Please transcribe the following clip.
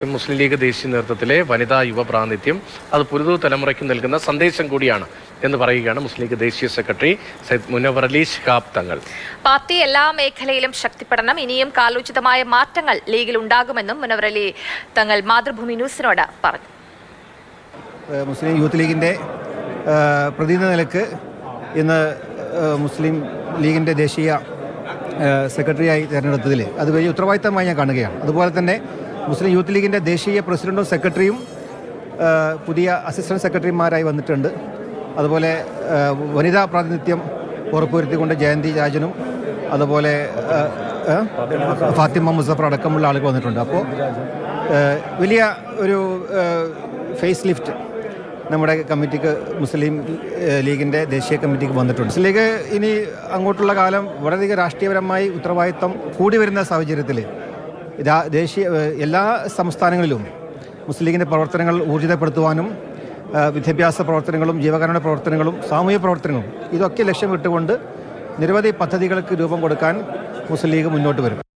മുസ്ലിം league ദേശീയ നേതൃത്വത്തിലെ വനിതാ യുവ പ്രാതിനിധ്യം അത് പുതുതല തലമുറയ്ക്ക് നൽകുന്ന സന്ദേശം കൂടിയാണ് എന്ന് പറയുകയാണ് മുസ്ലിം ലീഗ് ദേശീയ സെക്രട്ടറി സയ്യിദ് മുനവ്വർ അലി ശിഹാബ് തങ്ങൾ. പാർട്ടി എല്ലാ മേഖലയിലും ശക്തിപ്പെടണം, ഇനിയും കാലോചിതമായ മാറ്റങ്ങൾ ലീഗിൽ ഉണ്ടാകുമെന്നും മുനവ്വർ അലി തങ്ങൾ മാതൃഭൂമി ന്യൂസിനോട് പറഞ്ഞു. മുസ്ലിം യൂത്ത് ലീഗിൻ്റെ പ്രതിനിധി നിലക്ക് ഇന്ന് മുസ്ലിം ലീഗിൻ്റെ ദേശീയ സെക്രട്ടറിയായി തിരഞ്ഞെടുത്തതിൽ അത് വലിയ ഉത്തരവാദിത്തമായി ഞാൻ കാണുകയാണ്. അതുപോലെ തന്നെ മുസ്ലിം യൂത്ത് ലീഗിൻ്റെ ദേശീയ പ്രസിഡന്റും സെക്രട്ടറിയും പുതിയ അസിസ്റ്റന്റ് സെക്രട്ടറിമാരായി വന്നിട്ടുണ്ട്. അതുപോലെ വനിതാ പ്രാതിനിധ്യം ഉറപ്പുവരുത്തിക്കൊണ്ട് ജയന്തി രാജനും അതുപോലെ ഫാത്തിമ മുസഫർ അടക്കമുള്ള ആളുകൾ വന്നിട്ടുണ്ട്. അപ്പോൾ വലിയ ഒരു ഫേസ് ലിഫ്റ്റ് നമ്മുടെ കമ്മിറ്റിക്ക് മുസ്ലിം ലീഗിൻ്റെ ദേശീയ കമ്മിറ്റിക്ക് വന്നിട്ടുണ്ട്. മുസ്ലിം ലീഗ് ഇനി അങ്ങോട്ടുള്ള കാലം വളരെയധികം രാഷ്ട്രീയപരമായി ഉത്തരവാദിത്തം കൂടി വരുന്ന സാഹചര്യത്തിൽ ദേശീയ എല്ലാ സംസ്ഥാനങ്ങളിലും മുസ്ലിം ലീഗിൻ്റെ പ്രവർത്തനങ്ങൾ ഊർജിതപ്പെടുത്തുവാനും വിദ്യാഭ്യാസ പ്രവർത്തനങ്ങളും ജീവകാരുണ്യ പ്രവർത്തനങ്ങളും സാമൂഹിക പ്രവർത്തനങ്ങളും ഇതൊക്കെ ലക്ഷ്യമിട്ടുകൊണ്ട് നിരവധി പദ്ധതികൾക്ക് രൂപം കൊടുക്കാൻ മുസ്ലിം ലീഗ് മുന്നോട്ട് വരും.